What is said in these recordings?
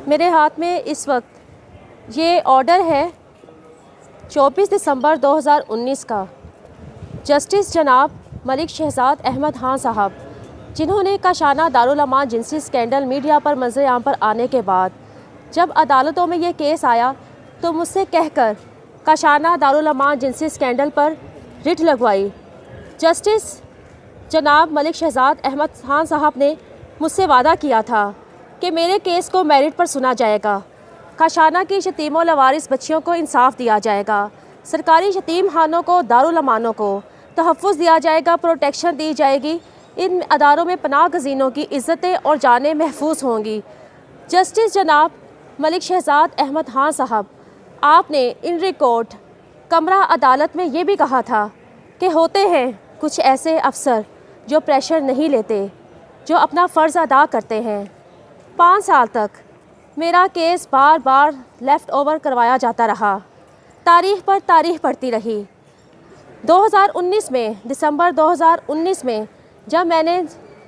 मेरे हाथ में इस वक्त ये ऑर्डर है 24 दिसंबर 2019 का। जस्टिस जनाब मलिक शहजाद अहमद खान साहब, जिन्होंने काशाना दारुल अमान जिनसी स्कैंडल मीडिया पर मंजर-ए-आम पर आने के बाद जब अदालतों में ये केस आया तो मुझसे कहकर काशाना दारुल अमान जिनसी स्कैंडल पर रिट लगवाई। जस्टिस जनाब मलिक शहजाद अहमद खान साहब ने मुझसे वादा किया था कि मेरे केस को मेरिट पर सुना जाएगा, काशाना की यतीमों लवारिस बच्चियों को इंसाफ दिया जाएगा, सरकारी यतीम खानों को दारुल अमानों को तहफ़्फ़ुज़ दिया जाएगा, प्रोटेक्शन दी जाएगी, इन अदारों में पनाह गज़ीनों की इज़्ज़तें और जानें महफूज होंगी। जस्टिस जनाब मलिक शहजाद अहमद खान साहब, आपने इन रिकॉर्ड कमरा अदालत में ये भी कहा था कि होते हैं कुछ ऐसे अफसर जो प्रेशर नहीं लेते, जो अपना फ़र्ज़ अदा करते हैं। 5 साल तक मेरा केस बार बार लेफ़्ट ओवर करवाया जाता रहा, तारीख़ पर तारीख़ पढ़ती रही। 2019 में दिसंबर 2019 में जब मैंने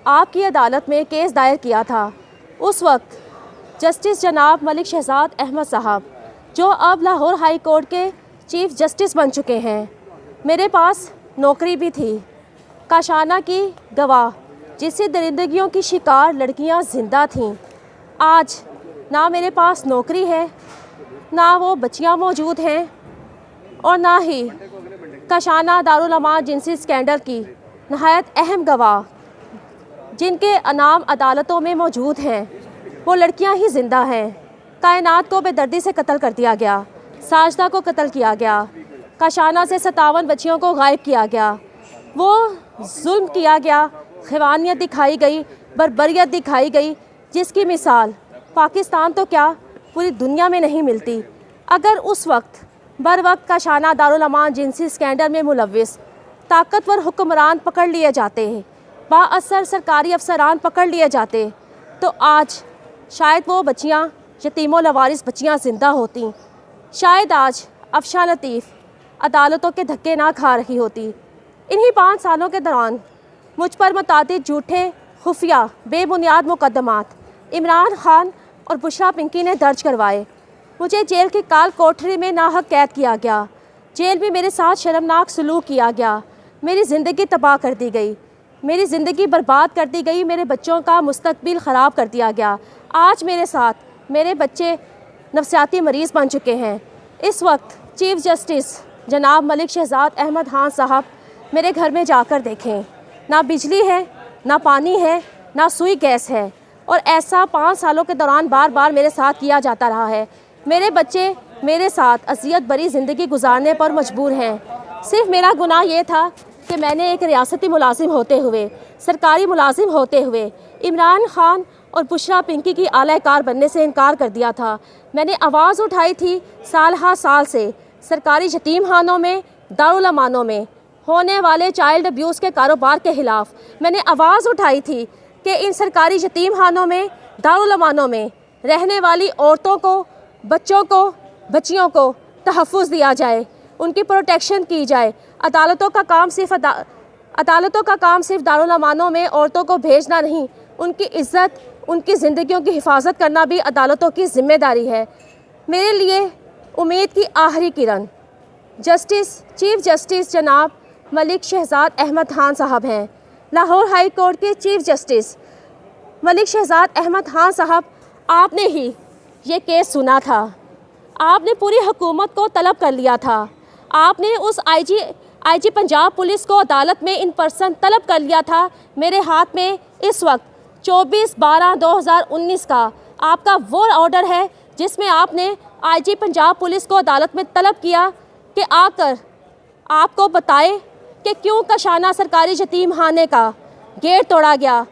आपकी अदालत में केस दायर किया था, उस वक्त जस्टिस जनाब मलिक शहजाद अहमद साहब, जो अब लाहौर हाई कोर्ट के चीफ़ जस्टिस बन चुके हैं, मेरे पास नौकरी भी थी। काशाना की गवाह जिससे दरिंदगियों की शिकार लड़कियां ज़िंदा थीं, आज ना मेरे पास नौकरी है, ना वो बच्चियां मौजूद हैं, और ना ही काशाना दारुल अमान जिनसी स्कैंडल की नहायत अहम गवाह जिनके नाम अदालतों में मौजूद हैं, वो लड़कियां ही ज़िंदा हैं। कायनात को बेदर्दी से कत्ल कर दिया गया, साजदा को कत्ल किया गया, काशाना से 57 बच्चियों को गायब किया गया, वो जुल्म किया गया, खिवानियत दिखाई गई, बर्बरियत दिखाई गई, जिसकी मिसाल पाकिस्तान तो क्या पूरी दुनिया में नहीं मिलती। अगर उस वक्त बर वक्त काशाना दारुल अमान जिनसी स्कैंडल में मुलव्विस ताकतवर हुक्मरान पकड़ लिए जाते, बाअसर सरकारी अफसरान पकड़ लिए जाते, तो आज शायद वो बच्चियाँ यतीमों लवारिस बच्चियाँ ज़िंदा होती, शायद आज अफशा लतीफ़ अदालतों के धक्के ना खा रही होती। इन्हीं 5 सालों के दौरान मुझ पर मुतादिद झूठे खुफिया बेबुनियाद मुकदमात इमरान खान और बुशरा पिंकी ने दर्ज करवाए। मुझे जेल की काल कोठरी में नाहक कैद किया गया, जेल में मेरे साथ शर्मनाक सलूक किया गया, मेरी ज़िंदगी तबाह कर दी गई, मेरी ज़िंदगी बर्बाद कर दी गई, मेरे बच्चों का मुस्तकबिल ख़राब कर दिया गया। आज मेरे साथ मेरे बच्चे नफसियाती मरीज़ बन चुके हैं। इस वक्त चीफ़ जस्टिस जनाब मलिक शहजाद अहमद खान साहब मेरे घर में जाकर देखें, ना बिजली है, ना पानी है, ना सुई गैस है, और ऐसा 5 सालों के दौरान बार बार मेरे साथ किया जाता रहा है। मेरे बच्चे मेरे साथ अज़ियत भरी ज़िंदगी गुजारने पर मजबूर हैं। सिर्फ मेरा गुनाह ये था कि मैंने एक रियासती मुलाजिम होते हुए, सरकारी मुलाजिम होते हुए इमरान खान और बुशरा पिंकी की आलाकार बनने से इनकार कर दिया था। मैंने आवाज़ उठाई थी साल हा साल से सरकारी यतीम खानों में, दारुल अमानों में होने वाले चाइल्ड अब्यूज़ के कारोबार के ख़िलाफ़। मैंने आवाज़ उठाई थी कि इन सरकारी यतीम खानों में, दारुल अमानों में रहने वाली औरतों को, बच्चों को, बच्चियों को तहफ़्फ़ुज़ दिया जाए, उनकी प्रोटेक्शन की जाए। अदालतों का काम सिर्फ दारुल अमानों में औरतों को भेजना नहीं, उनकी इज़्ज़त, उनकी ज़िंदगियों की हिफाजत करना भी अदालतों की ज़िम्मेदारी है। मेरे लिए उम्मीद की आखिरी किरण चीफ़ जस्टिस जनाब मलिक शहजाद अहमद खान साहब हैं। लाहौर हाई कोर्ट के चीफ़ जस्टिस मलिक शहजाद अहमद खान साहब, आपने ही ये केस सुना था, आपने पूरी हुकूमत को तलब कर लिया था, आपने उस आईजी पंजाब पुलिस को अदालत में इन पर्सन तलब कर लिया था। मेरे हाथ में इस वक्त 24/12/2019 का आपका वो ऑर्डर है जिसमें आपने आईजी पंजाब पुलिस को अदालत में तलब किया कि आकर आपको बताए कि क्यों काशाना सरकारी यतीम खाने का गेट तोड़ा गया,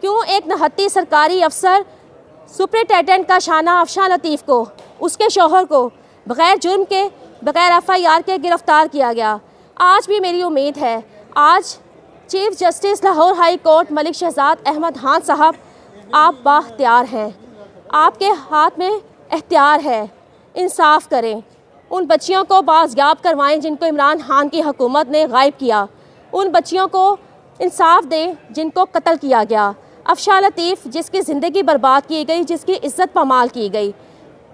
क्यों एक नहत्ती सरकारी अफसर सुपरिटेंडेंट काशाना अफशा लतीफ़ को, उसके शौहर को बग़ैर जुर्म के, बग़ैर FIR के गिरफ़्तार किया गया। आज भी मेरी उम्मीद है, आज chief justice Lahore high court Malik Shahzad Ahmad Khan sahab, आप बाख्तियार हैं, आपके हाथ में इख्तियार है, इंसाफ करें, उन बच्चियों को बाज़याब करवाएं जिनको इमरान खान की हुकूमत ने गायब किया, उन बच्चियों को इंसाफ दें जिनको कत्ल किया गया। अफशा लतीफ़ जिसकी ज़िंदगी बर्बाद की गई, जिसकी इज़्ज़त पामाल की गई।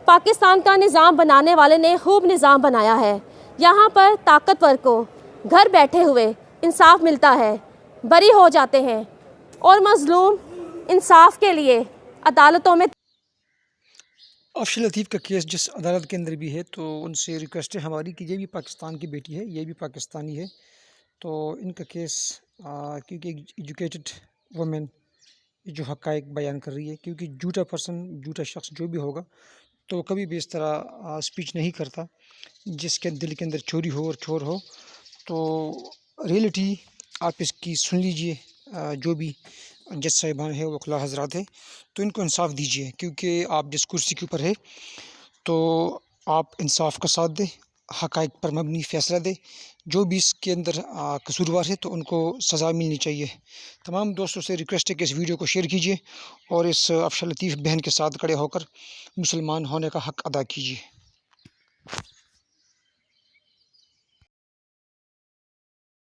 पाकिस्तान का निज़ाम बनाने वाले ने खूब निज़ाम बनाया है। यहाँ पर ताकतवर को घर बैठे हुए इंसाफ मिलता है, बरी हो जाते हैं और मज़लूम इंसाफ के लिए अदालतों में। अफशा लतीफ़ का केस जिस अदालत के अंदर भी है, तो उनसे रिक्वेस्ट है हमारी कि ये भी पाकिस्तान की बेटी है, ये भी पाकिस्तानी है, तो इनका केस क्योंकि एजुकेटेड वुमेन जो हक़ाइक़ बयान कर रही है, क्योंकि झूठा पर्सन, झूठा शख्स जो भी होगा तो वो कभी भी इस तरह स्पीच नहीं करता जिसके दिल के अंदर चोरी हो और चोर हो। तो रियलिटी आप इसकी सुन लीजिए। जो भी जज साहिबान है, वकला हज़रात है, तो इनको इंसाफ दीजिए, क्योंकि आप जिस कुर्सी के ऊपर है तो आप इंसाफ का साथ दें, हक़ाइक़ पर मबनी फ़ैसला दें। जो भी इसके अंदर कसूरवार है तो उनको सज़ा मिलनी चाहिए। तमाम दोस्तों से रिक्वेस्ट है कि इस वीडियो को शेयर कीजिए और इस अफशा लतीफ़ बहन के साथ खड़े होकर मुसलमान होने का हक़ अदा कीजिए।